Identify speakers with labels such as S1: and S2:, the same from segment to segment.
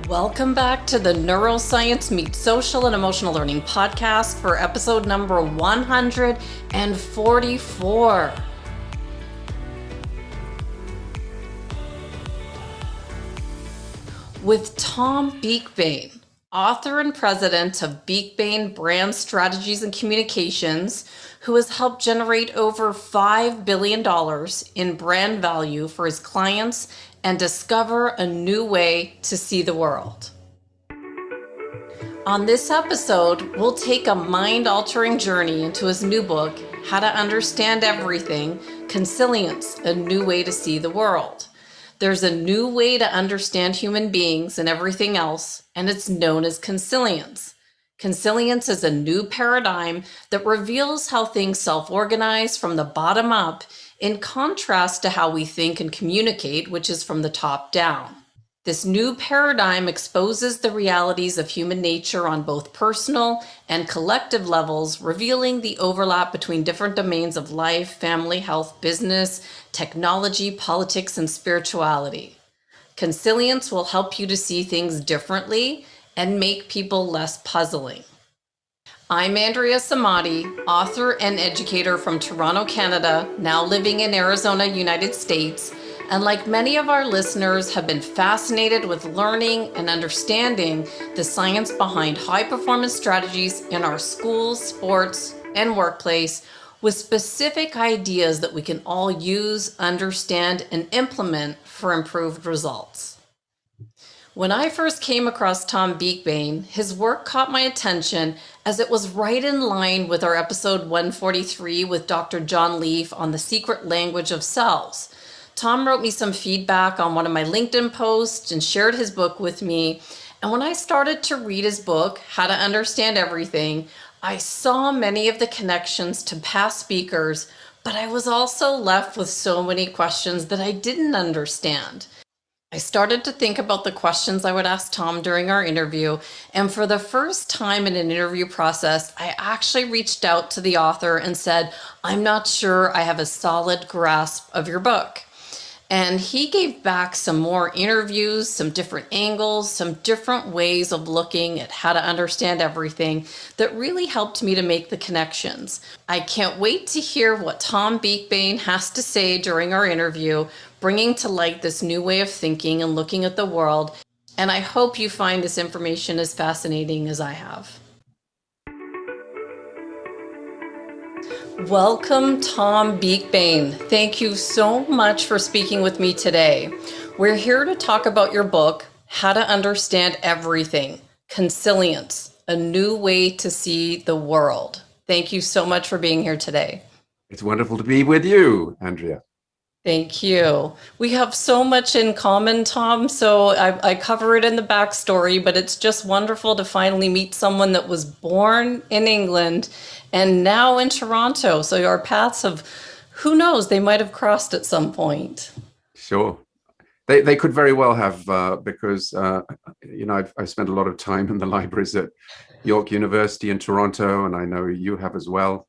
S1: Welcome back to the Neuroscience Meets Social and Emotional Learning podcast for episode number 144. With Tom Beakbane, author and president of Beakbane Brand Strategies and Communications, who has helped generate over $5 billion in brand value for his clients and discover a new way to see the world. On this episode, we'll take a mind-altering journey into his new book, How to Understand Everything, Consilience, A New Way to See the World. There's a new way to understand human beings and everything else, and it's known as consilience. Consilience is a new paradigm that reveals how things self-organize from the bottom up, in contrast to how we think and communicate, which is from the top down. This new paradigm exposes the realities of human nature on both personal and collective levels, revealing the overlap between different domains of life, family, health, business, technology, politics, and spirituality. Consilience will help you to see things differently and make people less puzzling. I'm Andrea Samadi, author and educator from Toronto, Canada, now living in Arizona, United States, and like many of our listeners, have been fascinated with learning and understanding the science behind high-performance strategies in our schools, sports, and workplace, with specific ideas that we can all use, understand, and implement for improved results. When I first came across Tom Beakbane, his work caught my attention as it was right in line with our episode 143 with Dr. John Leaf on the secret language of cells. Tom wrote me some feedback on one of my LinkedIn posts and shared his book with me. And when I started to read his book, How to Understand Everything, I saw many of the connections to past speakers, but I was also left with so many questions that I didn't understand. I started to think about the questions I would ask Tom during our interview, and for the first time in an interview process, I actually reached out to the author and said, I'm not sure I have a solid grasp of your book. And he gave back some more interviews, some different angles, some different ways of looking at how to understand everything that really helped me to make the connections. I can't wait to hear what Tom Beakbane has to say during our interview, bringing to light this new way of thinking and looking at the world. And I hope you find this information as fascinating as I have. Welcome, Tom Beakbane. Thank you so much for speaking with me today. We're here to talk about your book, How to Understand Everything, Consilience, A New Way to See the World. Thank you so much for being here today.
S2: It's wonderful to be with you, Andrea.
S1: Thank you. We have so much in common, Tom, so I cover it in the backstory, but it's just wonderful to finally meet someone that was born in England and now in Toronto. So our paths have, who knows, they might have crossed at some point.
S2: Sure. They could very well have, because, I've spent a lot of time in the libraries at York University in Toronto, and I know you have as well.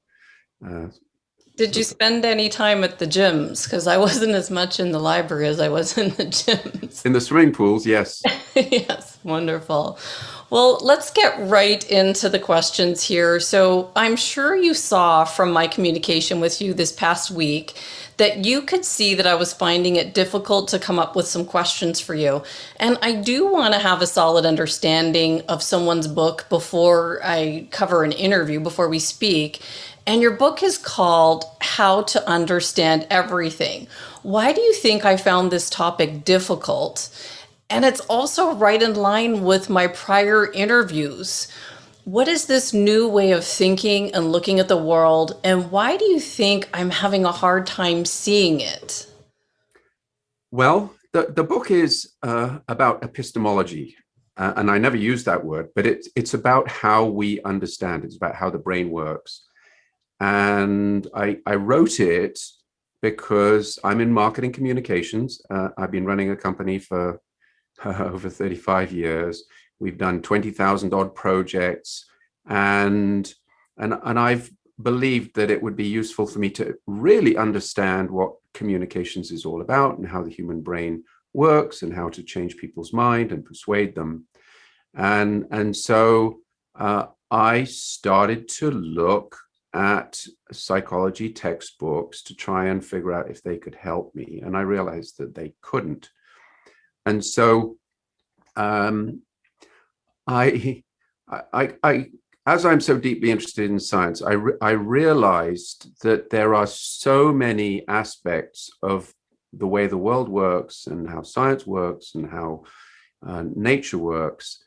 S1: Did you spend any time at the gyms? Because I wasn't as much in the library as I was in the gyms.
S2: In the swimming pools, yes.
S1: Yes, wonderful. Well, let's get right into the questions here. So I'm sure you saw from my communication with you this past week that you could see that I was finding it difficult to come up with some questions for you. And I do want to have a solid understanding of someone's book before I cover an interview, before we speak. And your book is called How to Understand Everything. Why do you think I found this topic difficult? And it's also right in line with my prior interviews. What is this new way of thinking and looking at the world? And why do you think I'm having a hard time seeing it?
S2: Well, the book is about epistemology. And I never use that word, but it's about how we understand. It's about how the brain works. And I wrote it because I'm in marketing communications. I've been running a company for over 35 years. We've done 20,000 odd projects, and I've believed that it would be useful for me to really understand what communications is all about and how the human brain works and how to change people's mind and persuade them. And so I started to look at psychology textbooks to try and figure out if they could help me. And I realized that they couldn't. And so I, as I'm so deeply interested in science, I realized that there are so many aspects of the way the world works and how science works and how nature works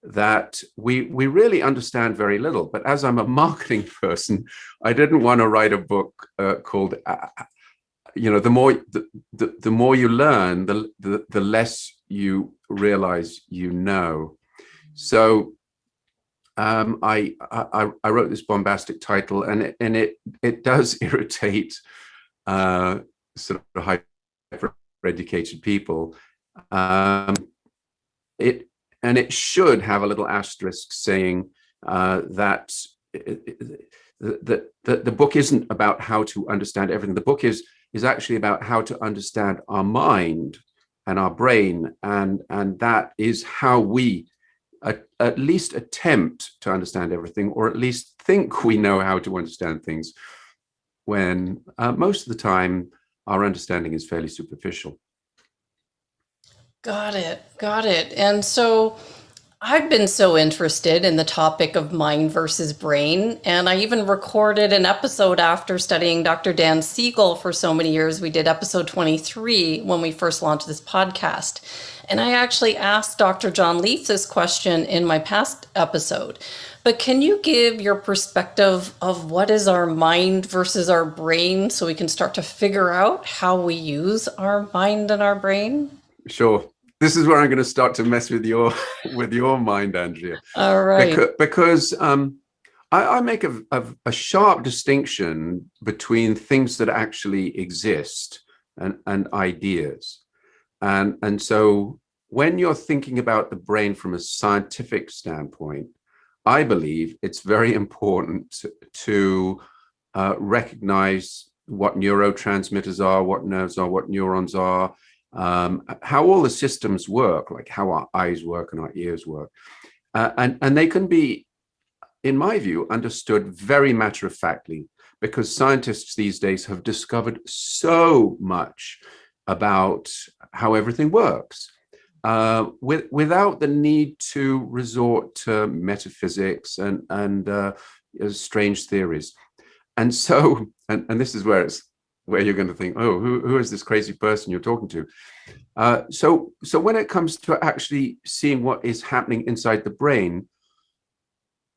S2: that we really understand very little. But as I'm a marketing person, I didn't want to write a book called, the more you learn, the less you realize you know. So I wrote this bombastic title, and it does irritate sort of hyper-educated people. It should have a little asterisk saying that the book isn't about how to understand everything. The book is actually about how to understand our mind and our brain, and that is how we at least attempt to understand everything, or at least think we know how to understand things, when most of the time our understanding is fairly superficial.
S1: Got it. And so I've been so interested in the topic of mind versus brain, and I even recorded an episode after studying Dr. Dan Siegel for so many years. We did episode 23 when we first launched this podcast. And I actually asked Dr. John Leaf this question in my past episode. But can you give your perspective of what is our mind versus our brain, so we can start to figure out how we use our mind and our brain?
S2: Sure. This is where I'm going to start to mess with your mind, Andrea.
S1: All right.
S2: Because I make a sharp distinction between things that actually exist and ideas. And so when you're thinking about the brain from a scientific standpoint, I believe it's very important to recognize what neurotransmitters are, what nerves are, what neurons are, how all the systems work, like how our eyes work and our ears work. And they can be, in my view, understood very matter-of-factly, because scientists these days have discovered so much about how everything works, without the need to resort to metaphysics and strange theories. And so, and this is where you're going to think, oh, who is this crazy person you're talking to? So when it comes to actually seeing what is happening inside the brain,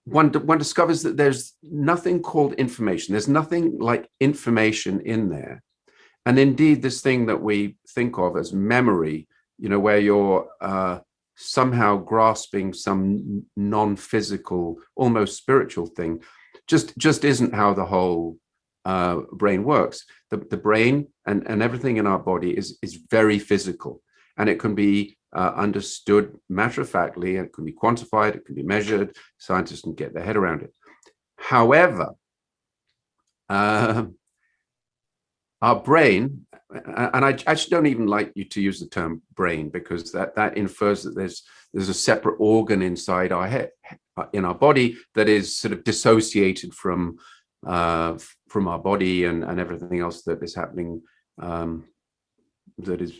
S2: one discovers that there's nothing called information. There's nothing like information in there. And indeed, this thing that we think of as memory, where you're somehow grasping some non-physical, almost spiritual thing, just isn't how the whole brain works. The brain and everything in our body is very physical, and it can be understood matter-of-factly, and it can be quantified, it can be measured. Scientists can get their head around it. However, our brain, and I actually don't even like you to use the term brain, because that infers that there's a separate organ inside our head, in our body, that is sort of dissociated from our body and everything else that is happening, that is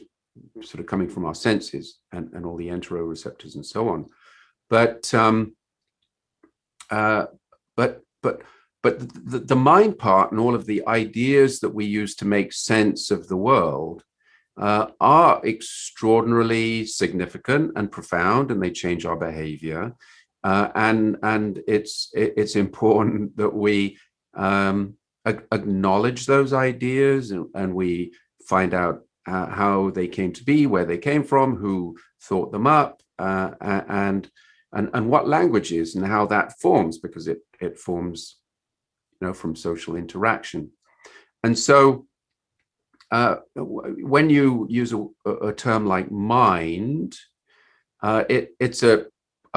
S2: sort of coming from our senses and all the enteroreceptors and so on. But the mind part and all of the ideas that we use to make sense of the world are extraordinarily significant and profound, and they change our behavior. And it's important that we acknowledge those ideas, and we find out how they came to be, where they came from, who thought them up, and what language is and how that forms, because it forms from social interaction. And so when you use a term like mind, it's a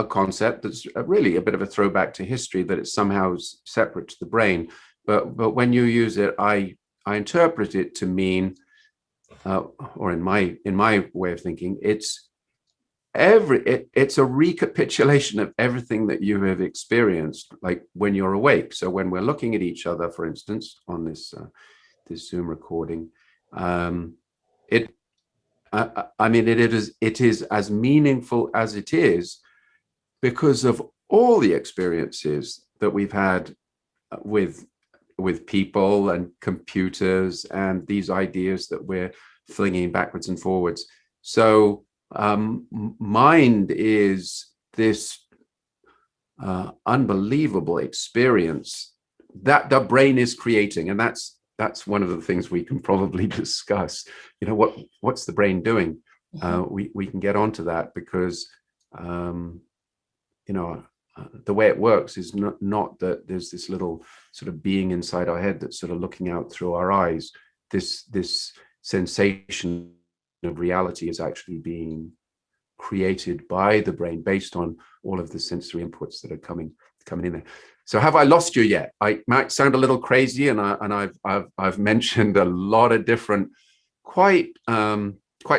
S2: concept that's really a bit of a throwback to history, that it's somehow separate to the brain. But when you use it, I interpret it to mean or in my way of thinking, it's a recapitulation of everything that you have experienced, like when you're awake. So when we're looking at each other, for instance, on this Zoom recording, it I mean, it is as meaningful as it is because of all the experiences that we've had with people and computers and these ideas that we're flinging backwards and forwards. So mind is this unbelievable experience that the brain is creating, and that's one of the things we can probably discuss. You know, what's the brain doing? We can get onto that because you know, the way it works is not that there's this little sort of being inside our head that's sort of looking out through our eyes. This sensation of reality is actually being created by the brain based on all of the sensory inputs that are coming in there. So have I lost you yet? I might sound a little crazy, and I've mentioned a lot of different quite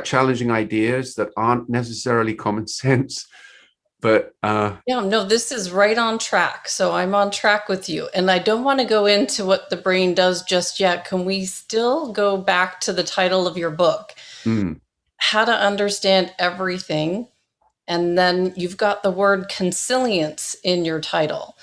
S2: challenging ideas that aren't necessarily common sense. But
S1: yeah, no, this is right on track. So I'm on track with you. And I don't want to go into what the brain does just yet. Can we still go back to the title of your book? How to Understand Everything. And then you've got the word consilience in your title.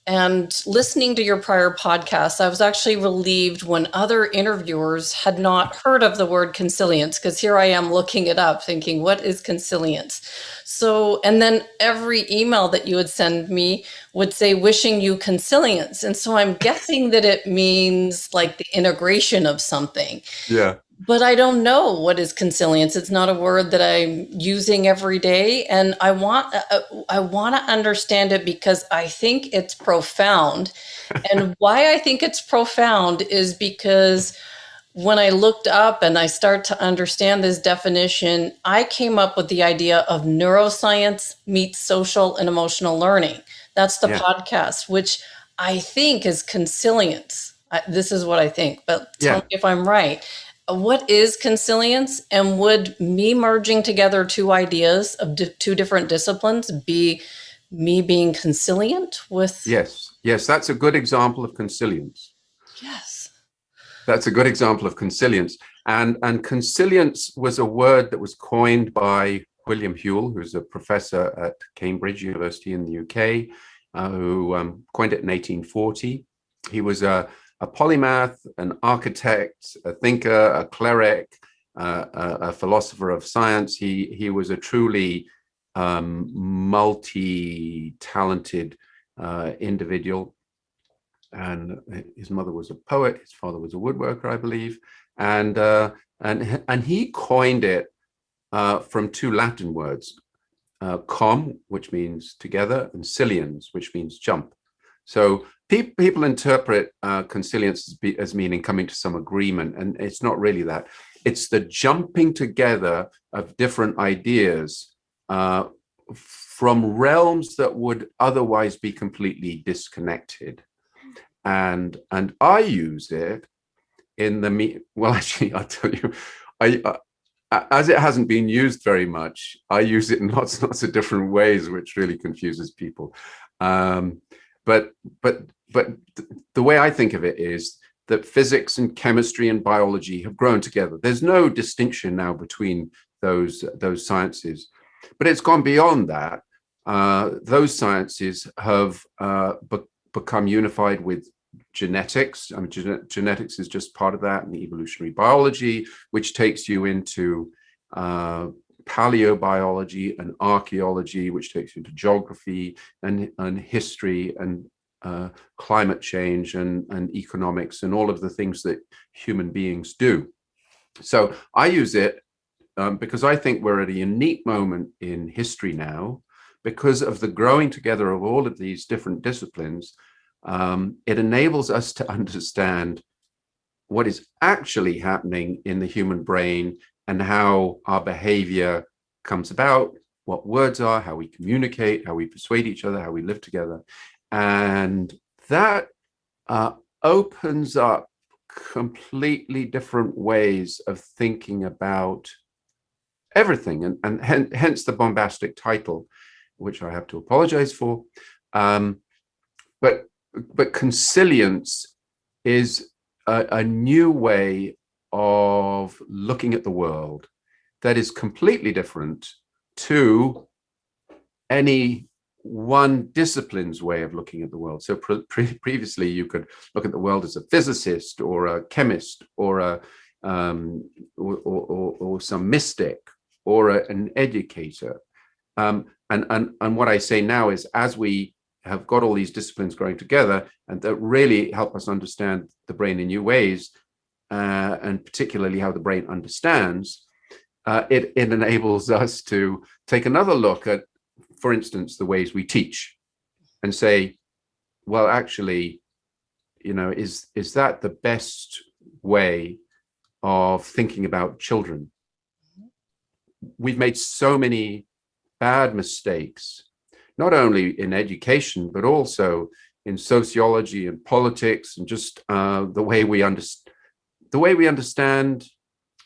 S1: And listening to your prior podcasts, I was actually relieved when other interviewers had not heard of the word consilience, because here I am looking it up thinking, what is consilience? So, and then every email that you would send me would say, wishing you consilience. And so I'm guessing that it means like the integration of something.
S2: Yeah.
S1: But I don't know what is consilience. It's not a word that I'm using every day. And I want to understand it because I think it's profound. And why I think it's profound is because when I looked up and I start to understand this definition, I came up with the idea of neuroscience meets social and emotional learning. That's the podcast, which I think is consilience. This is what I think, but tell me if I'm right. What is consilience, and would me merging together two ideas of two different disciplines be me being consilient with?
S2: Yes, that's a good example of consilience.
S1: Yes.
S2: That's a good example of consilience. And consilience was a word that was coined by William Whewell, who's a professor at Cambridge University in the UK, who coined it in 1840. He was a polymath, an architect, a thinker, a cleric, a philosopher of science. He was a truly multi-talented individual. And his mother was a poet, his father was a woodworker, I believe, and he coined it from two Latin words, com, which means together, and siliens, which means jump. So people interpret consilience as meaning coming to some agreement, and it's not really that. It's the jumping together of different ideas from realms that would otherwise be completely disconnected. And I use it in well, actually, I'll tell you, as it hasn't been used very much, I use it in lots and lots of different ways, which really confuses people. But the way I think of it is that physics and chemistry and biology have grown together. There's no distinction now between those sciences, but it's gone beyond that. Those sciences have become unified with genetics. I mean, genetics is just part of that, and evolutionary biology, which takes you into paleobiology and archaeology, which takes you into geography and history and climate change and economics and all of the things that human beings do. So I use it because I think we're at a unique moment in history now because of the growing together of all of these different disciplines. It enables us to understand what is actually happening in the human brain and how our behavior comes about, what words are, how we communicate, how we persuade each other, how we live together. And that opens up completely different ways of thinking about everything, and hence the bombastic title, which I have to apologize for. But Consilience is a new way of looking at the world that is completely different to any one discipline's way of looking at the world. So previously, you could look at the world as a physicist or a chemist or or some mystic or an educator. And what I say now is, as we have got all these disciplines growing together and that really help us understand the brain in new ways, and particularly how the brain understands, it enables us to take another look at, for instance, the ways we teach and say, well, actually, is that the best way of thinking about children? We've made so many bad mistakes, not only in education, but also in sociology and politics, and just the way we understand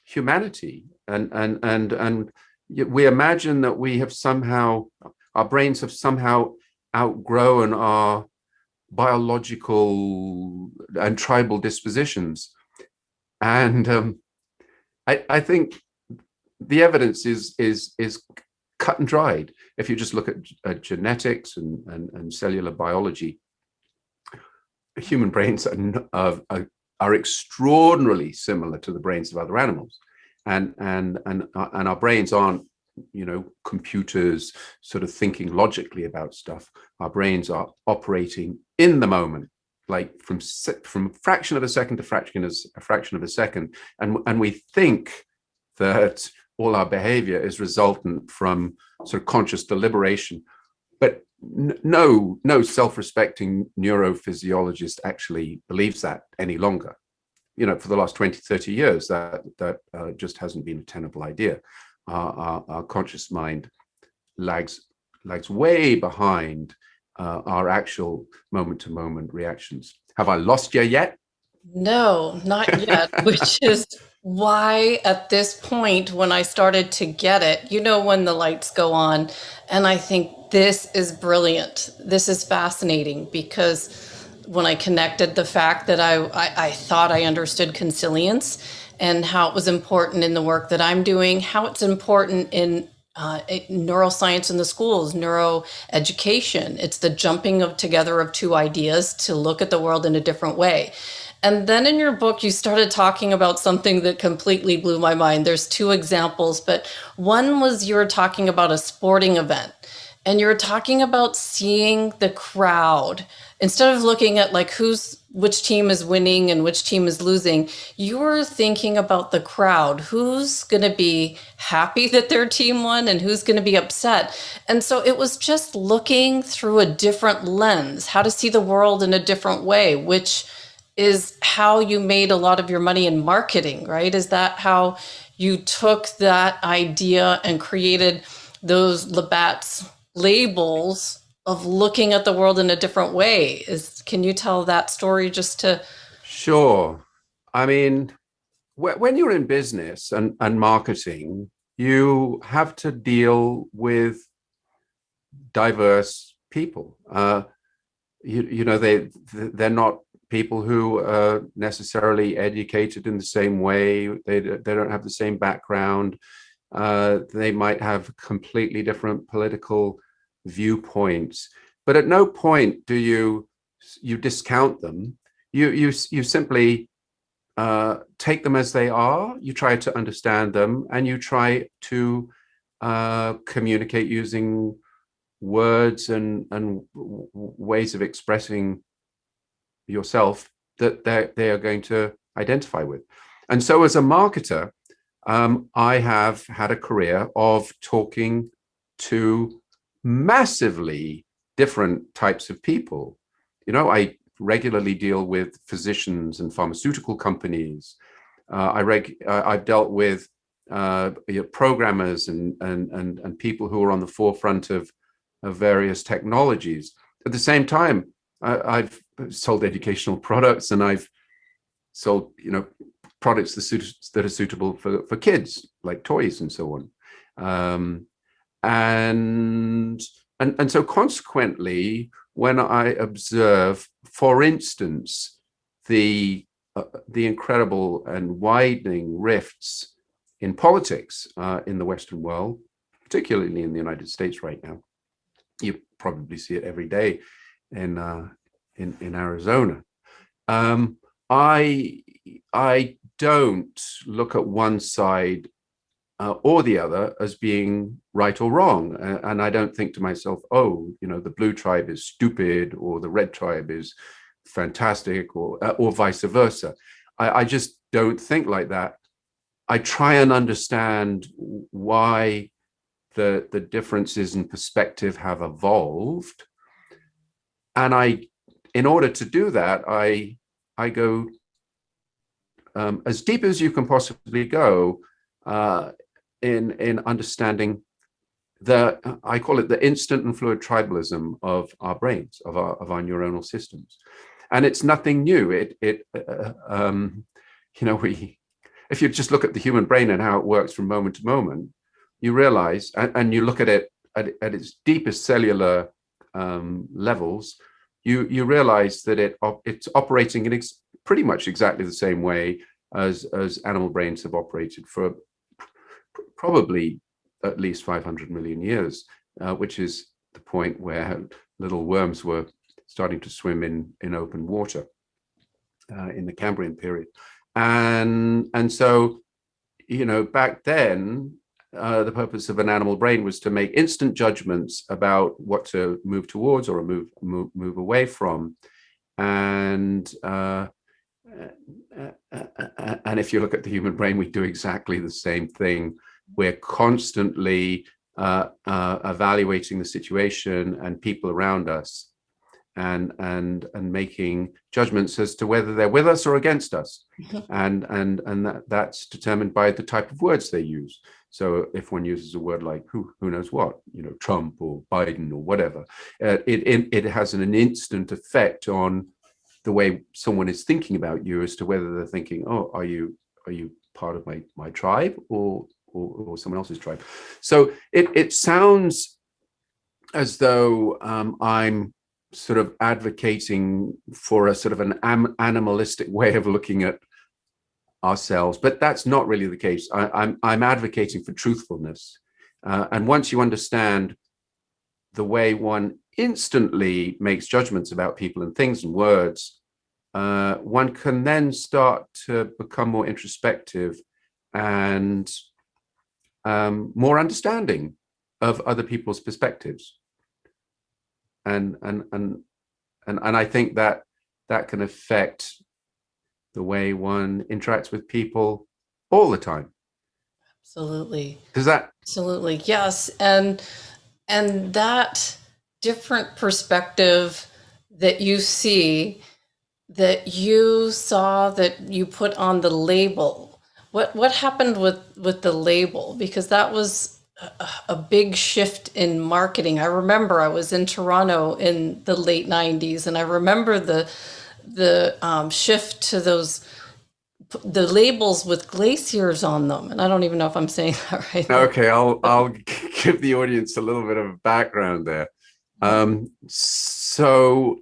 S2: humanity. And we imagine that we have somehow, our brains have somehow outgrown our biological and tribal dispositions. And I think the evidence is cut and dried. If you just look at genetics and cellular biology, human brains are extraordinarily similar to the brains of other animals, and our brains aren't, computers sort of thinking logically about stuff. Our brains are operating in the moment, like from a fraction of a second to a fraction of a second, and we think that all our behavior is resultant from sort of conscious deliberation. But no self-respecting neurophysiologist actually believes that any longer. For the last 20, 30 years, that just hasn't been a tenable idea. Our conscious mind lags way behind our actual moment-to-moment reactions. Have I lost you yet?
S1: No, not yet, which is why at this point, when I started to get it, when the lights go on, and I think this is brilliant. This is fascinating, because when I connected the fact that I thought I understood consilience and how it was important in the work that I'm doing, how it's important in neuroscience in the schools, neuroeducation. It's the jumping together of two ideas to look at the world in a different way. And then in your book, you started talking about something that completely blew my mind. There's two examples, but one was you were talking about a sporting event, and you were talking about seeing the crowd. Instead of looking at which team is winning and which team is losing, you were thinking about the crowd. Who's going to be happy that their team won and who's going to be upset? And so it was just looking through a different lens, how to see the world in a different way, which is how you made a lot of your money in marketing, right? Is that how you took that idea and created those Labatt's labels of looking at the world in a different way? Can you tell that story just to...
S2: Sure. I mean, when you're in business and marketing, you have to deal with diverse people. They're not people who are necessarily educated in the same way. They don't have the same background. They might have completely different political viewpoints, but at no point do you discount them. You simply take them as they are. You try to understand them, and you try to communicate using words and ways of expressing yourself that they are going to identify with. And so as a marketer, I have had a career of talking to massively different types of people. I regularly deal with physicians and pharmaceutical companies. I've dealt with programmers and people who are on the forefront of various technologies. At the same time, I've sold educational products, and I've sold, products that are suitable for kids, like toys and so on. And so consequently, when I observe, for instance, the incredible and widening rifts in politics in the Western world, particularly in the United States right now, you probably see it every day in Arizona. I don't look at one side or the other as being right or wrong, and I don't think to myself, oh, the blue tribe is stupid or the red tribe is fantastic, or vice versa. I just don't think like that. I try and understand why the differences in perspective have evolved, and in order to do that, I go as deep as you can possibly go in understanding I call it the instant and fluid tribalism of our brains, of our neuronal systems, and it's nothing new. If you just look at the human brain and how it works from moment to moment, you realize, and you look at it at its deepest cellular levels, you realize that it's operating in pretty much exactly the same way as animal brains have operated for probably at least 500 million years, which is the point where little worms were starting to swim in open water in the Cambrian period. And so, back then, the purpose of an animal brain was to make instant judgments about what to move towards or move away from. And if you look at the human brain, we do exactly the same thing. We're constantly evaluating the situation and people around us, and making judgments as to whether they're with us or against us. And that's determined by the type of words they use. So if one uses a word like who knows what, Trump or Biden or whatever, it has an instant effect on the way someone is thinking about you as to whether they're thinking, oh, are you part of my tribe or someone else's tribe. So it sounds as though I'm sort of advocating for a sort of an animalistic way of looking at ourselves, but that's not really the case. I'm advocating for truthfulness, and once you understand the way one instantly makes judgments about people and things and words, one can then start to become more introspective and more understanding of other people's perspectives. And I think that can affect the way one interacts with people all the time.
S1: Absolutely.
S2: Does that?
S1: Absolutely, yes. And that different perspective that you see, that you saw, that you put on the label. What happened with the label? Because that was a big shift in marketing. I remember I was in Toronto in the late 90s, and I remember the shift to the labels with glaciers on them. And I don't even know if I'm saying that right.
S2: Okay, I'll give the audience a little bit of background there. So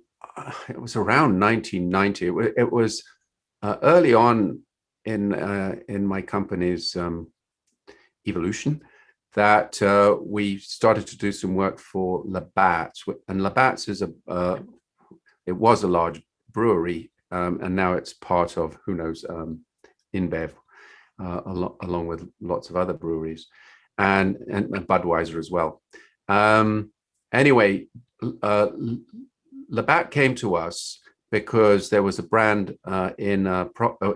S2: it was around 1990. It was early on in my company's evolution that we started to do some work for Labatt's, and Labatt's is it was a large brewery, and now it's part of, who knows, InBev, along with lots of other breweries, and Budweiser as well. Anyway, Labatt came to us because there was a brand in a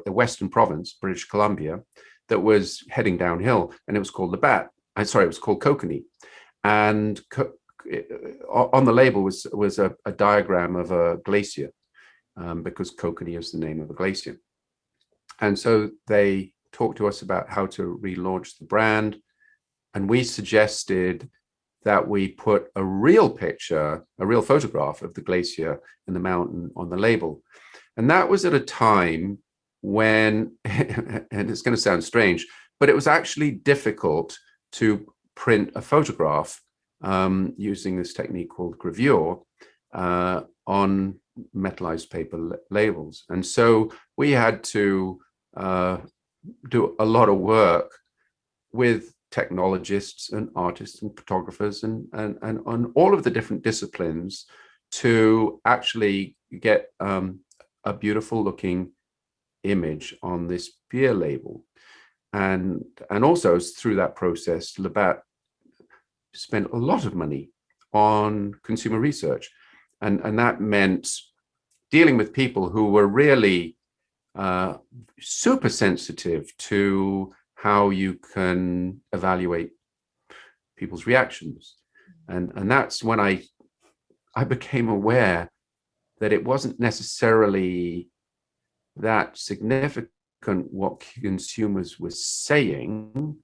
S2: Western province, British Columbia, that was heading downhill, and it was called Labatt. It was called Kokanee, and on the label was a diagram of a glacier, because Kokanee is the name of a glacier. And so they talked to us about how to relaunch the brand, and we suggested that we put a real picture, a real photograph of the glacier and the mountain on the label. And that was at a time when, and it's going to sound strange, but it was actually difficult to print a photograph using this technique called gravure on metallized paper labels. And so we had to do a lot of work with technologists and artists and photographers and on all of the different disciplines to actually get a beautiful looking image on this beer label. And also through that process, Labatt spent a lot of money on consumer research. And that meant dealing with people who were really super sensitive to how you can evaluate people's reactions. And that's when I became aware that it wasn't necessarily that significant what consumers were saying.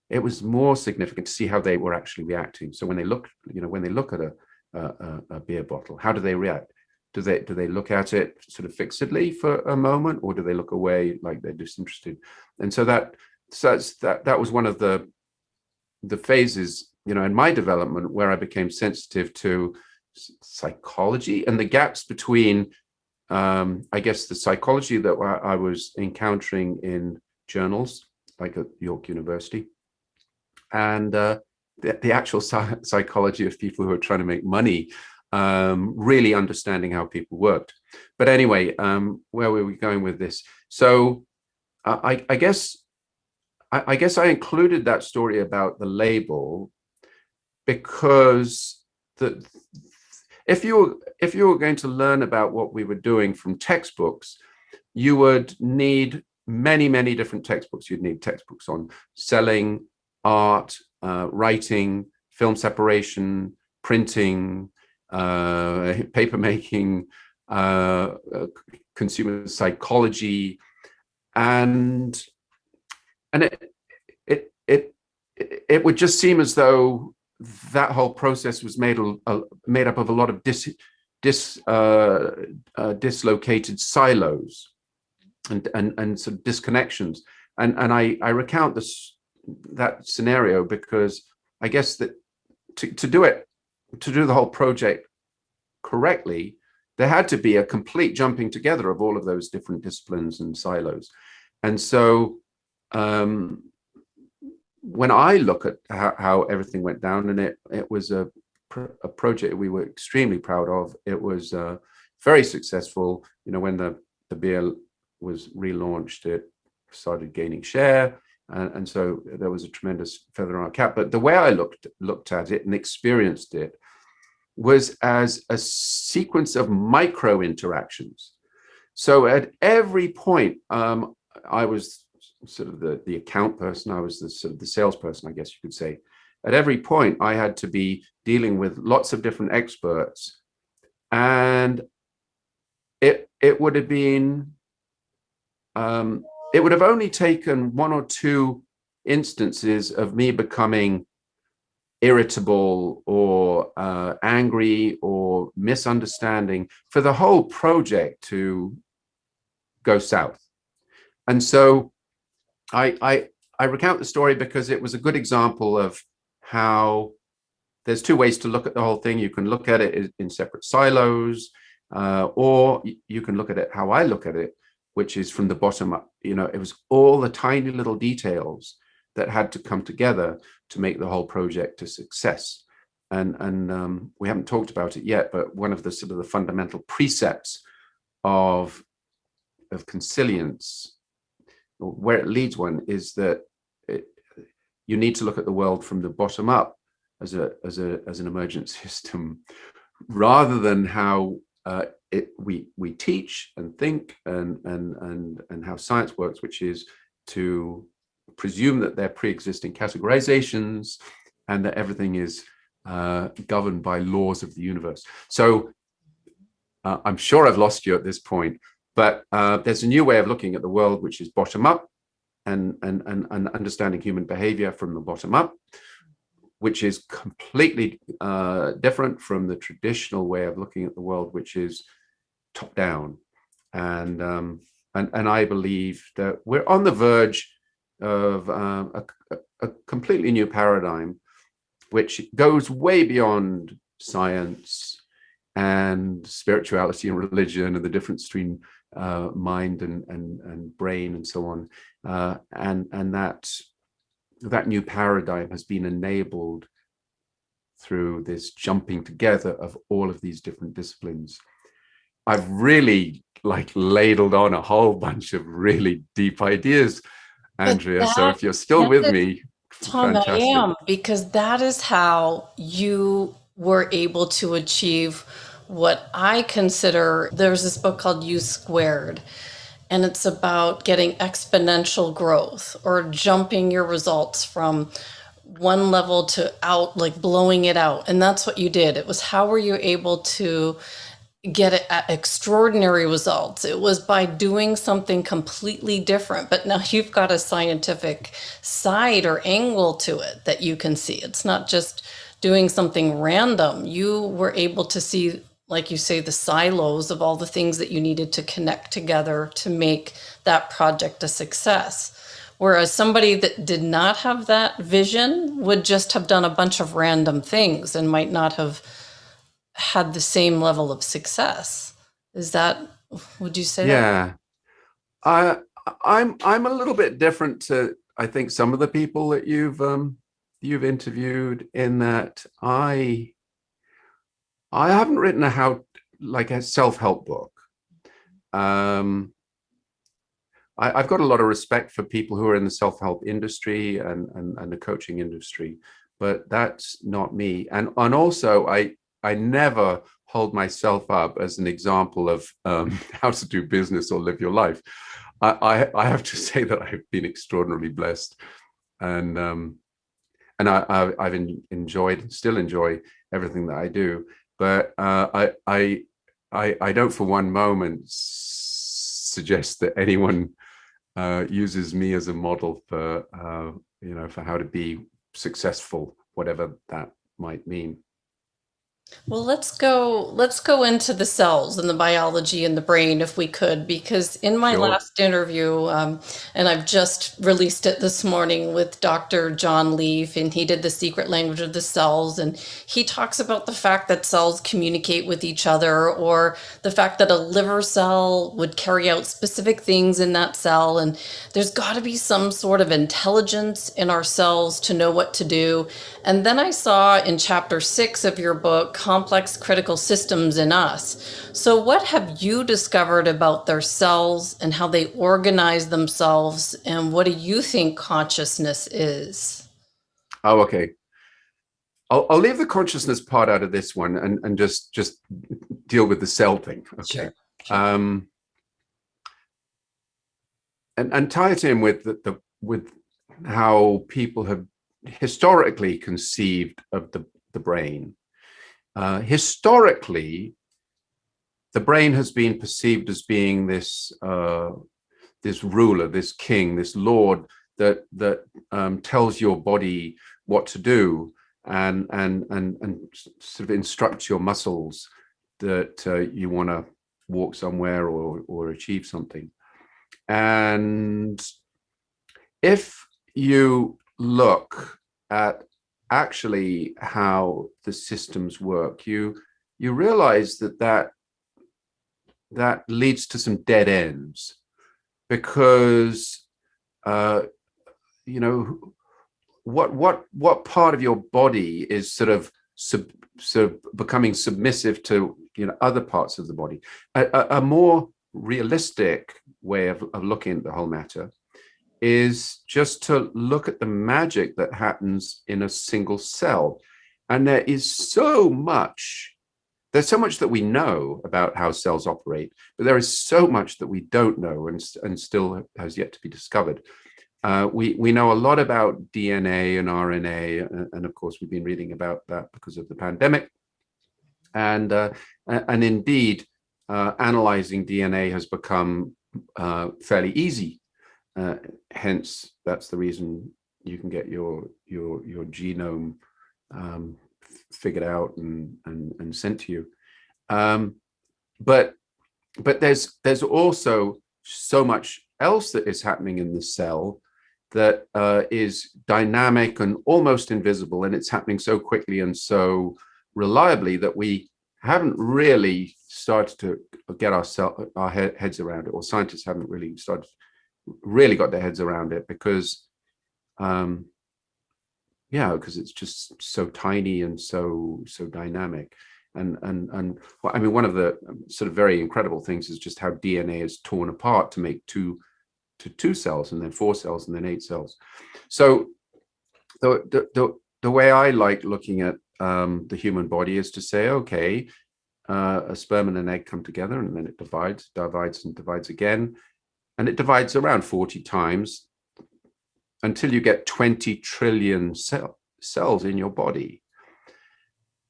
S2: It was more significant to see how they were actually reacting. So when they look, when they look at a beer bottle, how do they react? Do they look at it sort of fixedly for a moment, or do they look away like they're disinterested? And so that was one of the phases, in my development where I became sensitive to psychology and the gaps between, I guess, the psychology that I was encountering in journals, like at York University, and the actual psychology of people who are trying to make money, really understanding how people worked. But anyway, where were we going with this? So I guess I included that story about the label because if you were going to learn about what we were doing from textbooks, you would need many different textbooks. You'd need textbooks on selling, art, writing, film separation, printing, paper making, consumer psychology, and it would just seem as though that whole process was made up of a lot of dislocated silos and sort of disconnections. And I recount that scenario because I guess that to do the whole project correctly, there had to be a complete jumping together of all of those different disciplines and silos. And so when I look at how everything went down, and it was a project we were extremely proud of. It was very successful. When the beer was relaunched, it started gaining share, and so there was a tremendous feather in our cap. But the way I looked at it and experienced it was as a sequence of micro interactions. So at every point, I was sort of the account person. I was the sort of the salesperson, I guess you could say. At every point, I had to be dealing with lots of different experts, and it would have been it would have only taken one or two instances of me becoming irritable or angry or misunderstanding for the whole project to go south. And so I recount the story because it was a good example of how there's two ways to look at the whole thing. You can look at it in separate silos, or you can look at it how I look at it, which is from the bottom up. It was all the tiny little details that had to come together to make the whole project a success. And we haven't talked about it yet, but one of the sort of the fundamental precepts of Consilience, where it leads one, is that you need to look at the world from the bottom up as an emergent system, rather than how we teach and think and how science works, which is to presume that they're pre-existing categorizations and that everything is governed by laws of the universe. So I'm sure I've lost you at this point, but there's a new way of looking at the world, which is bottom up and understanding human behavior from the bottom up, which is completely different from the traditional way of looking at the world, which is top down. And and I believe that we're on the verge of a completely new paradigm, which goes way beyond science and spirituality and religion and the difference between mind and brain and so on. And that new paradigm has been enabled through this jumping together of all of these different disciplines. I've really ladled on a whole bunch of really deep ideas, Andrea. So if you're still with me,
S1: Tom, I
S2: fantastic.
S1: am, because that is how you were able to achieve what I consider. There's this book called U Squared, and it's about getting exponential growth or jumping your results from one level to out, like blowing it out. And that's what you did. It was, how were you able to get extraordinary results? It was by doing something completely different. But now you've got a scientific side or angle to it that you can see. It's not just doing something random. You were able to see, like you say, the silos of all the things that you needed to connect together to make that project a success. Whereas somebody that did not have that vision would just have done a bunch of random things and might not have had the same level of success. Is that, would you say that?
S2: Yeah, I'm a little bit different to, I think, some of the people that you've interviewed, in that I haven't written a self-help book. I've got a lot of respect for people who are in the self-help industry and the coaching industry, but that's not me. And also I never hold myself up as an example of how to do business or live your life. I have to say that I've been extraordinarily blessed, and I've enjoyed and still enjoy everything that I do. But I don't for one moment suggest that anyone uses me as a model for for how to be successful, whatever that might mean.
S1: Well, let's go into the cells and the biology in the brain if we could, because in my
S2: Sure.
S1: last interview, and I've just released it this morning with Dr. John Leaf, and he did the secret language of the cells, and he talks about the fact that cells communicate with each other, or the fact that a liver cell would carry out specific things in that cell, and there's got to be some sort of intelligence in our cells to know what to do. And then I saw in chapter 6 of your book, Complex Critical Systems in Us. So what have you discovered about their cells and how they organize themselves? And what do you think consciousness is?
S2: Oh, okay. I'll leave the consciousness part out of this one and just deal with the cell thing. Okay.
S1: Sure.
S2: And tie it in with with how people have historically conceived of the brain. Historically, the brain has been perceived as being this ruler, this king, this lord that tells your body what to do and sort of instructs your muscles that you want to walk somewhere or achieve something. And if you look at actually how the systems work, you realize that leads to some dead ends, because what part of your body is sort of becoming submissive to other parts of the body. A more realistic way of looking at the whole matter is just to look at the magic that happens in a single cell. And there's so much that we know about how cells operate, but there is so much that we don't know and still has yet to be discovered. We know a lot about DNA and RNA, and of course we've been reading about that because of the pandemic. And indeed, analyzing DNA has become fairly easy. Hence, that's the reason you can get your genome figured out and sent to you. But there's also so much else that is happening in the cell that is dynamic and almost invisible, and it's happening so quickly and so reliably that we haven't really started to get our heads around it, or scientists haven't really got their heads around it, because because it's just so tiny and so dynamic. And well, I mean, one of the sort of very incredible things is just how DNA is torn apart to make two cells, and then 4 cells, and then 8 cells. So the way I like looking at the human body is to say, okay, a sperm and an egg come together, and then it divides and divides again, and it divides around 40 times until you get 20 trillion cells in your body.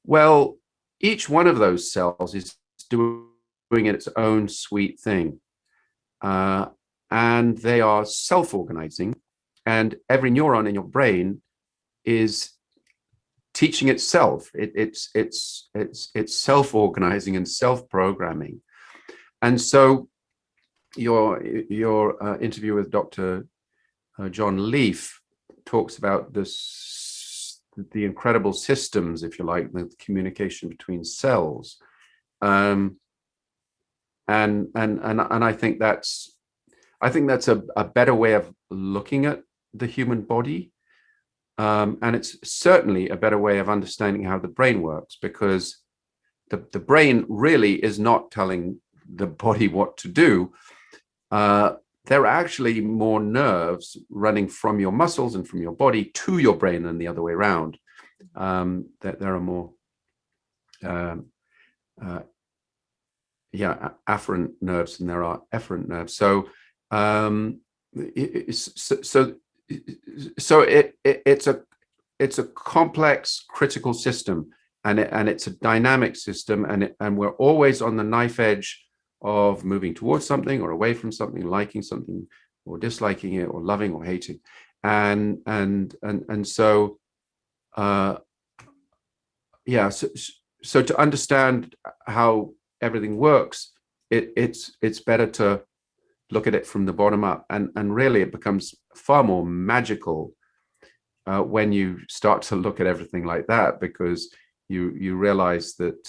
S2: Well, each one of those cells is doing its own sweet thing. And they are self-organizing, and every neuron in your brain is teaching itself. It's self-organizing and self-programming. And so your interview with Dr. John Leaf talks about the incredible systems, if you like, the communication between cells, and I think that's a better way of looking at the human body, and it's certainly a better way of understanding how the brain works, because the brain really is not telling the body what to do. There are actually more nerves running from your muscles and from your body to your brain than the other way around. That there are more afferent nerves than there are efferent nerves. So it's a complex critical system, and it's a dynamic system, and we're always on the knife edge of moving towards something or away from something, liking something or disliking it, or loving or hating, and so so to understand how everything works, it's better to look at it from the bottom up, and really it becomes far more magical when you start to look at everything like that, because you realize that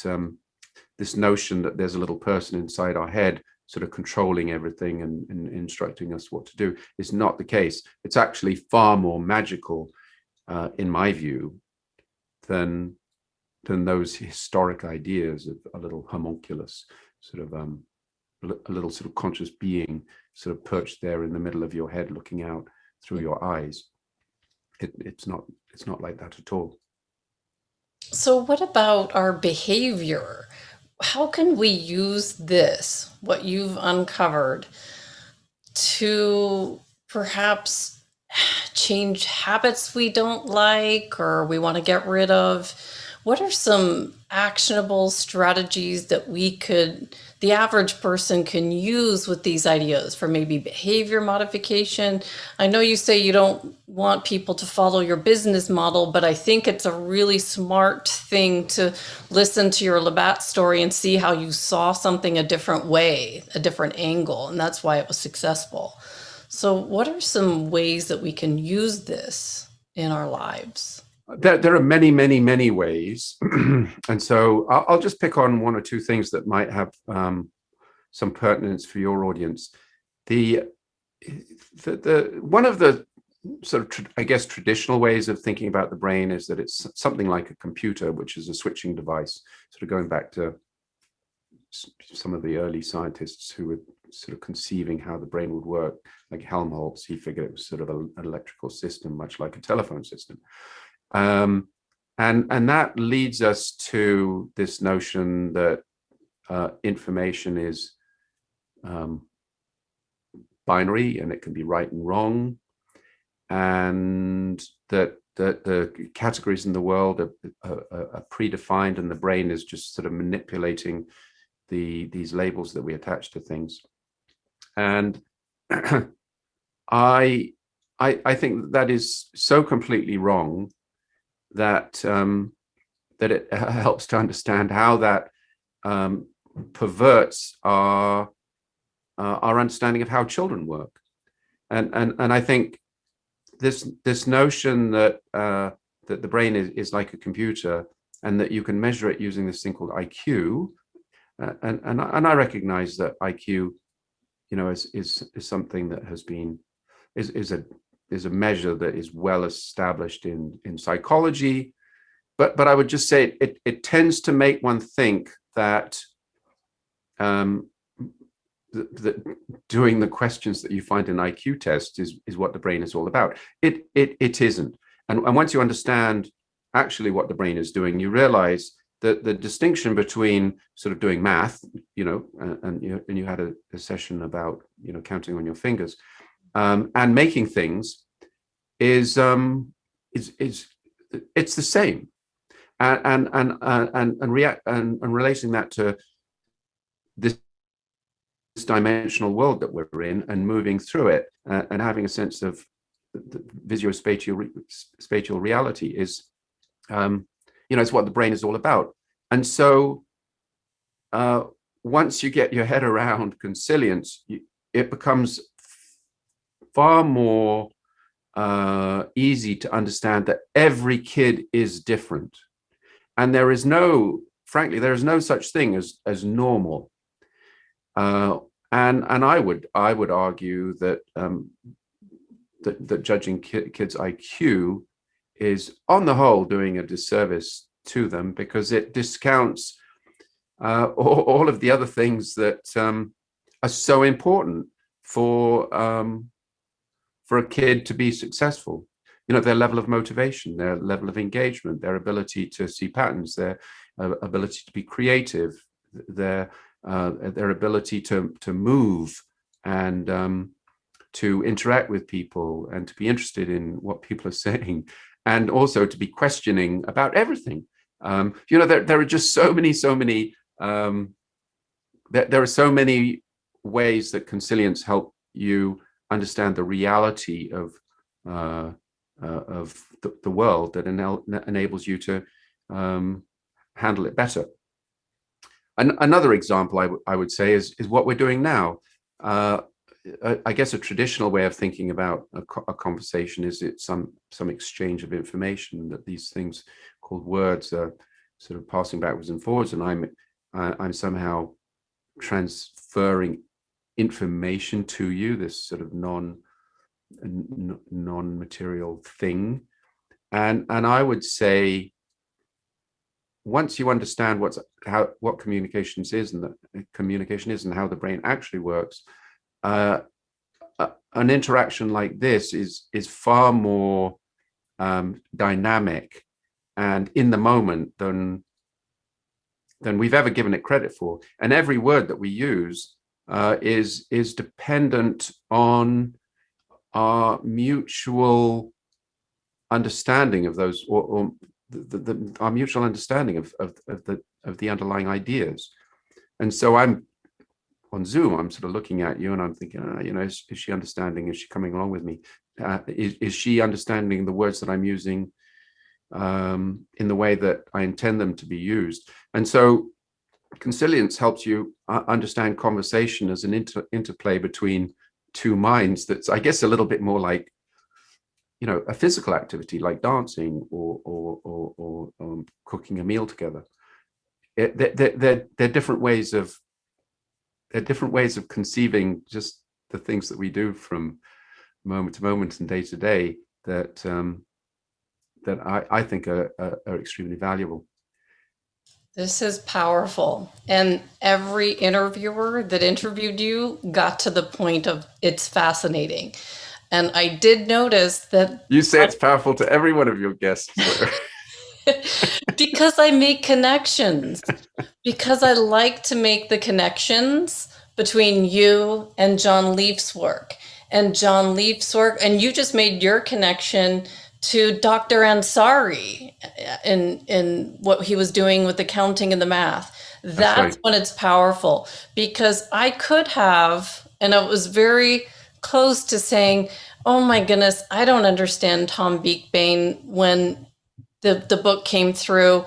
S2: this notion that there's a little person inside our head sort of controlling everything and instructing us what to do is not the case. It's actually far more magical, in my view, than those historic ideas of a little homunculus, sort of a little sort of conscious being sort of perched there in the middle of your head looking out through your eyes. It's not like that at all.
S1: So what about our behavior? How can we use this, what you've uncovered, to perhaps change habits we don't like or we want to get rid of? What are some actionable strategies that the average person can use with these ideas for maybe behavior modification? I know you say you don't want people to follow your business model, but I think it's a really smart thing to listen to your Labatt story and see how you saw something a different way, a different angle, and that's why it was successful. So what are some ways that we can use this in our lives?
S2: There are many, many, many ways. And so I'll just pick on 1 or 2 things that might have some pertinence for your audience. One of the sort of, I guess, traditional ways of thinking about the brain is that it's something like a computer, which is a switching device, sort of going back to some of the early scientists who were sort of conceiving how the brain would work, like Helmholtz. He figured it was sort of an electrical system, much like a telephone system. And that leads us to this notion that information is binary, and it can be right and wrong, and that the categories in the world are predefined, and the brain is just sort of manipulating these labels that we attach to things. And I think that is so completely wrong that it helps to understand how that perverts our our understanding of how children work. And I think this notion that that the brain is like a computer and that you can measure it using this thing called IQ, and I recognize that IQ, is something that has been is a measure that is well established in psychology, but I would just say it tends to make one think that that doing the questions that you find in IQ tests is what the brain is all about. It isn't. And once you understand actually what the brain is doing, you realize that the distinction between sort of doing math, and you had a session about counting on your fingers, and making things is it's the same, and relating that to this dimensional world that we're in and moving through it, and having a sense of the visuospatial reality is, it's what the brain is all about. And so once you get your head around consilience, it becomes far more easy to understand that every kid is different, and frankly, there is no such thing as normal. And I would argue that that judging kids' IQ is, on the whole, doing a disservice to them, because it discounts all of the other things that are so important for a kid to be successful. Their level of motivation, their level of engagement, their ability to see patterns, their ability to be creative, their ability to move and to interact with people and to be interested in what people are saying, and also to be questioning about everything. There are just so many there are so many ways that consilience help you understand the reality of the world, that enables you to handle it better. Another example I would say is what we're doing now. I guess a traditional way of thinking about a conversation is it's some exchange of information, that these things called words are sort of passing backwards and forwards, and I'm somehow transferring information to you, this sort of non-material thing. And I would say, once you understand what communication is and how the brain actually works, an interaction like this is far more dynamic and in the moment than we've ever given it credit for. And every word that we use is dependent on our mutual understanding of those, or our mutual understanding of the underlying ideas. And so I'm on Zoom, I'm sort of looking at you and I'm thinking, is she understanding? Is she coming along with me? Is she understanding the words that I'm using in the way that I intend them to be used? And so consilience helps you understand conversation as an interplay between two minds. That's, I guess, a little bit more like, a physical activity like dancing or cooking a meal together. They're different ways of conceiving just the things that we do from moment to moment and day to day that I think are extremely valuable.
S1: This is powerful. And every interviewer that interviewed you got to the point of it's fascinating. And I did notice that
S2: you say it's powerful to every one of your guests.
S1: because I make connections, because I like to make the connections between you and John Leaf's work. And John Leaf's work, and you just made your connection to Dr. Ansari in what he was doing with the counting and the math. That's right. When it's powerful, because I could have, and I was very close to saying, oh my goodness, I don't understand Tom Beakbane, when the book came through,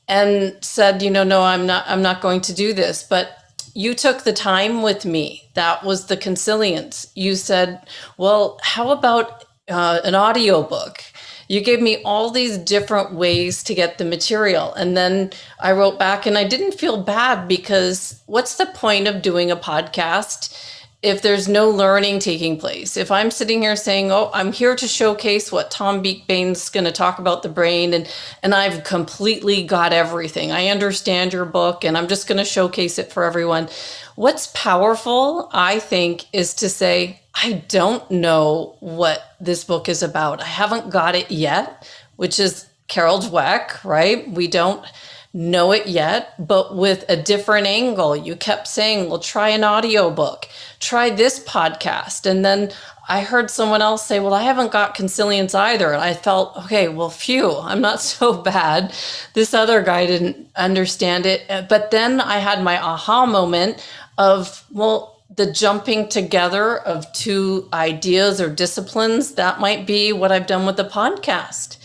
S1: and said, no, I'm not going to do this. But you took the time with me. That was the Consilience. You said, well, how about an audiobook? You gave me all these different ways to get the material. And then I wrote back and I didn't feel bad, because what's the point of doing a podcast if there's no learning taking place? If I'm sitting here saying, oh, I'm here to showcase what Tom Beakbane's going to talk about the brain, and I've completely got everything. I understand your book and I'm just going to showcase it for everyone. What's powerful, I think, is to say, I don't know what this book is about. I haven't got it yet, which is Carol Dweck, right? We don't know it yet, but with a different angle. You kept saying, well, try an audiobook, try this podcast. And then I heard someone else say, well, I haven't got Consilience either. And I felt, okay, well, phew, I'm not so bad. This other guy didn't understand it. But then I had my aha moment of, well, the jumping together of two ideas or disciplines, that might be what I've done with the podcast.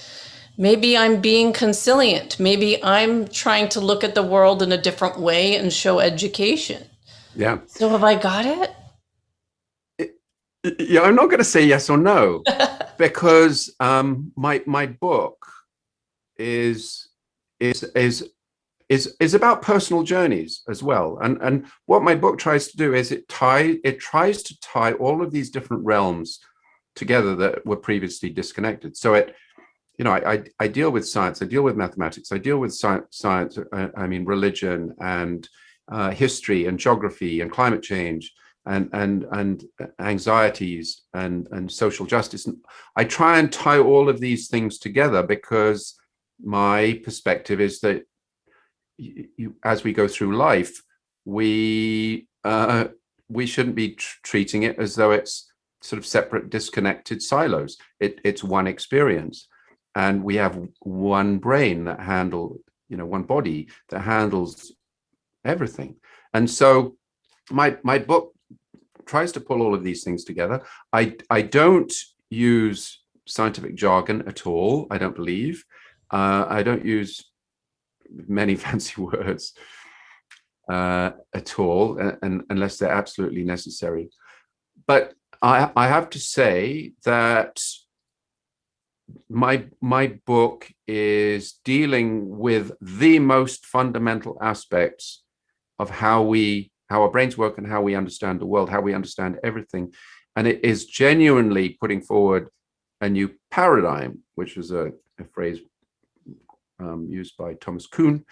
S1: Maybe I'm being consilient. Maybe I'm trying to look at the world in a different way and show education.
S2: Yeah.
S1: So have I got it?
S2: Yeah, I'm not going to say yes or no, because my book is about personal journeys as well. And what my book tries to do is it tries to tie all of these different realms together that were previously disconnected. So I deal with science, I deal with mathematics, I deal with science, I mean religion and history and geography and climate change and anxieties and social justice. And I try and tie all of these things together, because my perspective is that as we go through life, we shouldn't be treating it as though it's sort of separate, disconnected silos. It's one experience. And we have one brain that one body that handles everything. And so my book tries to pull all of these things together. I don't use scientific jargon at all, I don't believe. I don't use many fancy words at all, unless they're absolutely necessary. But I have to say that my book is dealing with the most fundamental aspects of how our brains work and how we understand the world, how we understand everything. And it is genuinely putting forward a new paradigm, which is a phrase used by Thomas Kuhn,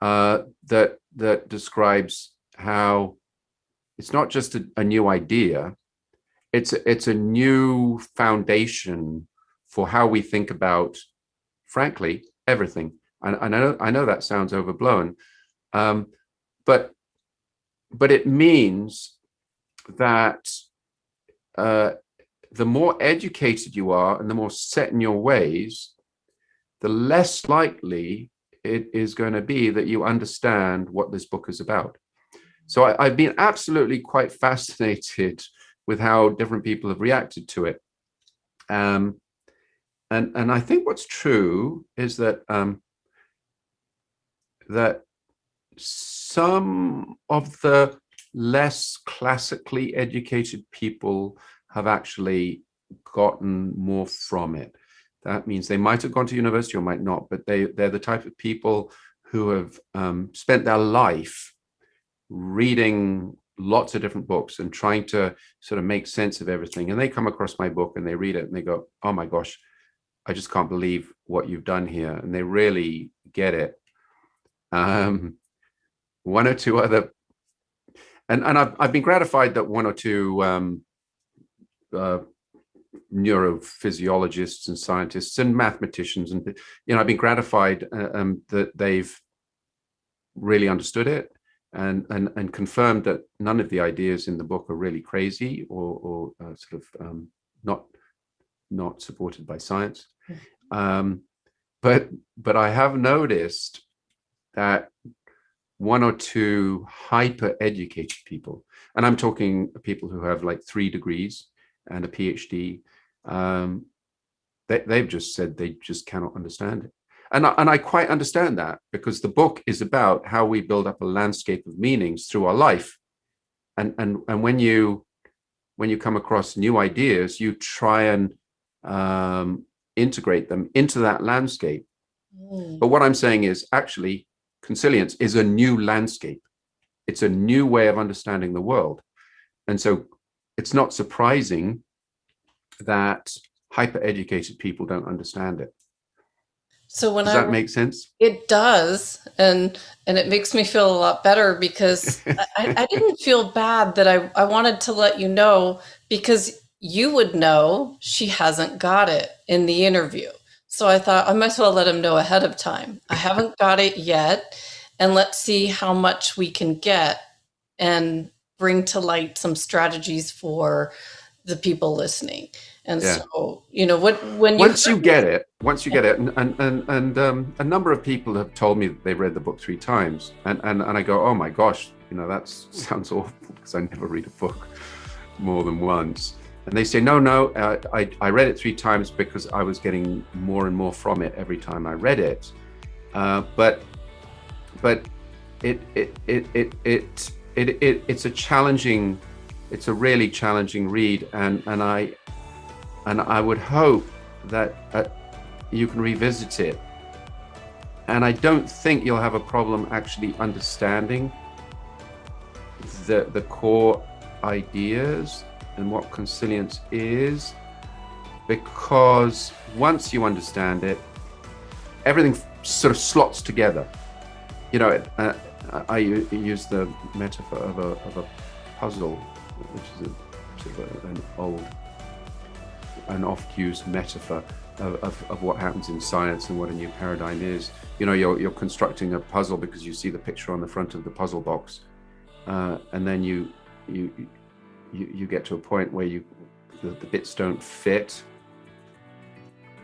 S2: that describes how it's not just a new idea, it's a new foundation for how we think about, frankly, everything. And I know that sounds overblown, but it means that the more educated you are and the more set in your ways, the less likely it is going to be that you understand what this book is about. So I've been absolutely quite fascinated with how different people have reacted to it. And I think what's true is that that some of the less classically educated people have actually gotten more from it. That means they might have gone to university or might not, but they're the type of people who have spent their life reading lots of different books and trying to sort of make sense of everything. And they come across my book and they read it and they go, oh my gosh, I just can't believe what you've done here. And they really get it. One or two other, and I've been gratified that one or two neurophysiologists and scientists and mathematicians, and I've been gratified that they've really understood it and confirmed that none of the ideas in the book are really crazy or sort of not supported by science. But I have noticed that one or two hyper educated people, and I'm talking people who have like 3 degrees and a PhD, they've just said they just cannot understand it. And I quite understand that, because the book is about how we build up a landscape of meanings through our life. And when you come across new ideas, you try and integrate them into that landscape. But what I'm saying is, actually, Consilience is a new landscape. It's a new way of understanding the world. And so it's not surprising that hyper-educated people don't understand it.
S1: So when
S2: Does that make sense?
S1: it does, and it makes me feel a lot better, because I didn't feel bad that I wanted to let you know, because you would know she hasn't got it in the interview. So I thought I might as well let him know ahead of time. I haven't got it yet, and let's see how much we can get and bring to light some strategies for the people listening. And
S2: Yeah.
S1: so, when
S2: once you get it, and a number of people have told me that they read the book 3 times, and I go, oh my gosh, that sounds awful, because I never read a book more than once. And they say, no, I read it 3 times because I was getting more and more from it every time I read it. But it's a really challenging read, and I would hope that you can revisit it. And I don't think you'll have a problem actually understanding the core ideas and what Consilience is, because once you understand it, everything sort of slots together. I use the metaphor of a puzzle, which is an oft-used metaphor of what happens in science and what a new paradigm is. You're constructing a puzzle because you see the picture on the front of the puzzle box, and then you get to a point where the bits don't fit.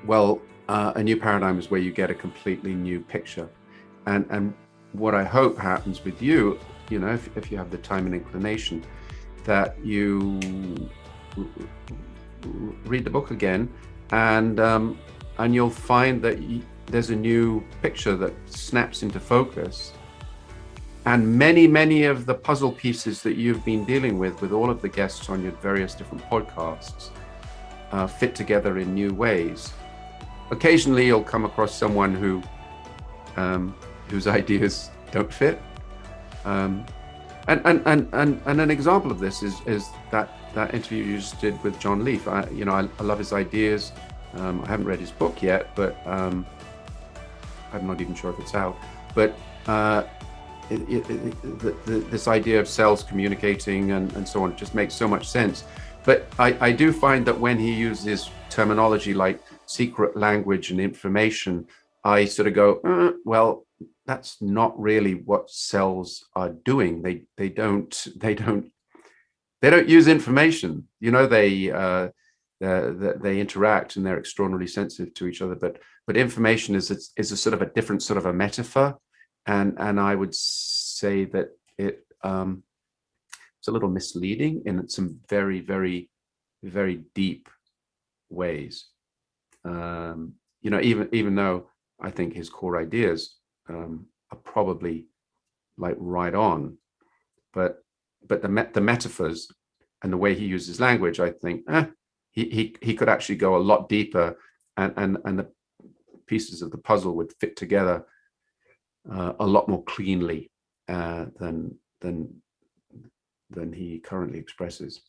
S2: Well, a new paradigm is where you get a completely new picture, and what I hope happens with you, if you have the time and inclination, that you read the book again, and you'll find that there's a new picture that snaps into focus, and many of the puzzle pieces that you've been dealing with all of the guests on your various different podcasts fit together in new ways. Occasionally you'll come across someone whose ideas don't fit, and an example of this is that interview you just did with John Leaf. I love his ideas. I haven't read his book yet, but I'm not even sure if it's out. But this idea of cells communicating and so on just makes so much sense. But I do find that when he uses terminology like secret language and information, I sort of go, well, that's not really what cells are doing. They don't use information. They interact, and they're extraordinarily sensitive to each other. But information is a sort of a different sort of a metaphor, and I would say that it's a little misleading in some very, very, very deep ways. Even though I think his core ideas are probably like right on, but the metaphors and the way he uses language, I think he could actually go a lot deeper, and the pieces of the puzzle would fit together a lot more cleanly than he currently expresses.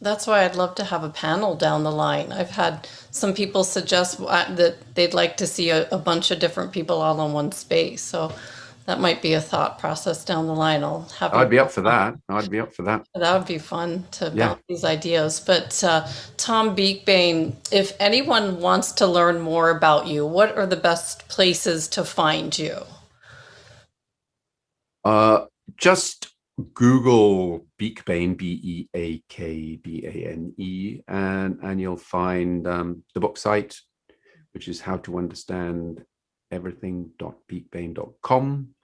S1: That's why I'd love to have a panel down the line. I've had some people suggest that they'd like to see a bunch of different people all in one space. So that might be a thought process down the line.
S2: I'd be up for that.
S1: That would be fun to
S2: Yeah.
S1: bounce these ideas. But Tom Beakbane, if anyone wants to learn more about you, what are the best places to find you?
S2: Just Google Beakbane, Beakbane, and you'll find the book site, which is howtounderstandeverything.beakbane.com,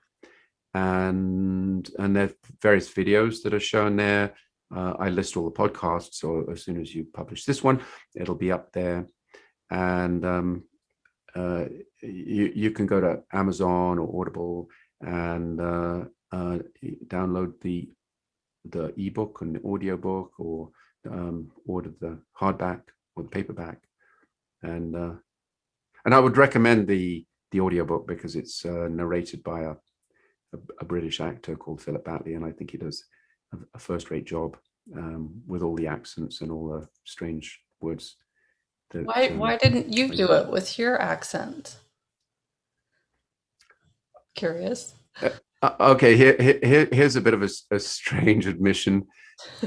S2: and there are various videos that are shown there. I list all the podcasts, so as soon as you publish this one, it'll be up there, and you can go to Amazon or Audible and download the ebook and the audiobook, or order the hardback or the paperback. And I would recommend the audiobook because it's narrated by a British actor called Philip Batley, and I think he does a first-rate job with all the accents and all the strange words.
S1: Why didn't you do it with your accent? Curious.
S2: Okay, here's a bit of a strange admission.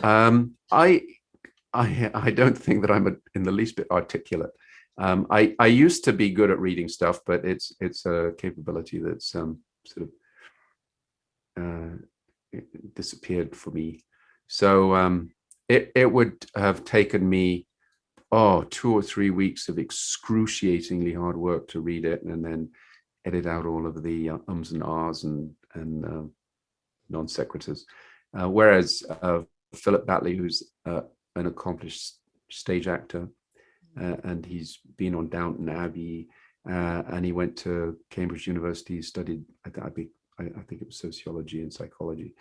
S2: I don't think that I'm in the least bit articulate. I used to be good at reading stuff, but it's a capability that's sort of disappeared for me. So it would have taken me 2 or 3 weeks of excruciatingly hard work to read it and then edit out all of the ums and ahs and non sequiturs. Whereas Philip Batley, who's an accomplished stage actor, and he's been on Downton Abbey, and he went to Cambridge University, studied, I think it was sociology and psychology.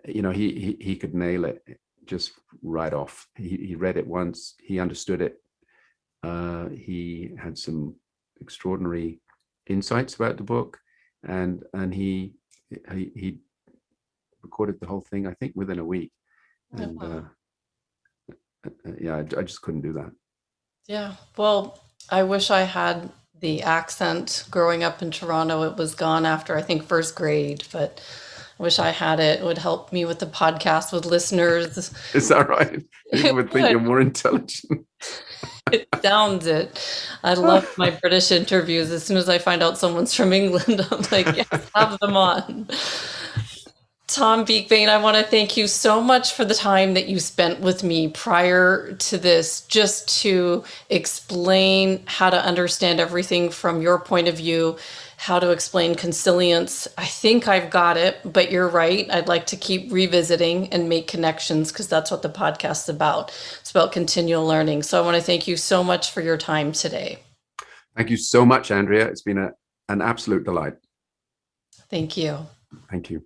S2: He could nail it just right off. He read it once, he understood it. He had some extraordinary insights about the book, and he recorded the whole thing, I think, within a week. And I just couldn't do that.
S1: Yeah, well, I wish I had the accent growing up in Toronto. It was gone after, I think, first grade, but I wish I had it. It would help me with the podcast with listeners.
S2: Is that right? People would think you're more intelligent.
S1: It sounds it. I love my British interviews. As soon as I find out someone's from England, I'm like, yes, have them on. Tom Beakbane, I want to thank you so much for the time that you spent with me prior to this, just to explain how to understand everything from your point of view, how to explain consilience. I think I've got it, but you're right. I'd like to keep revisiting and make connections because that's what the podcast is about. It's about continual learning. So I want to thank you so much for your time today.
S2: Thank you so much, Andrea. It's been an absolute delight.
S1: Thank you.
S2: Thank you.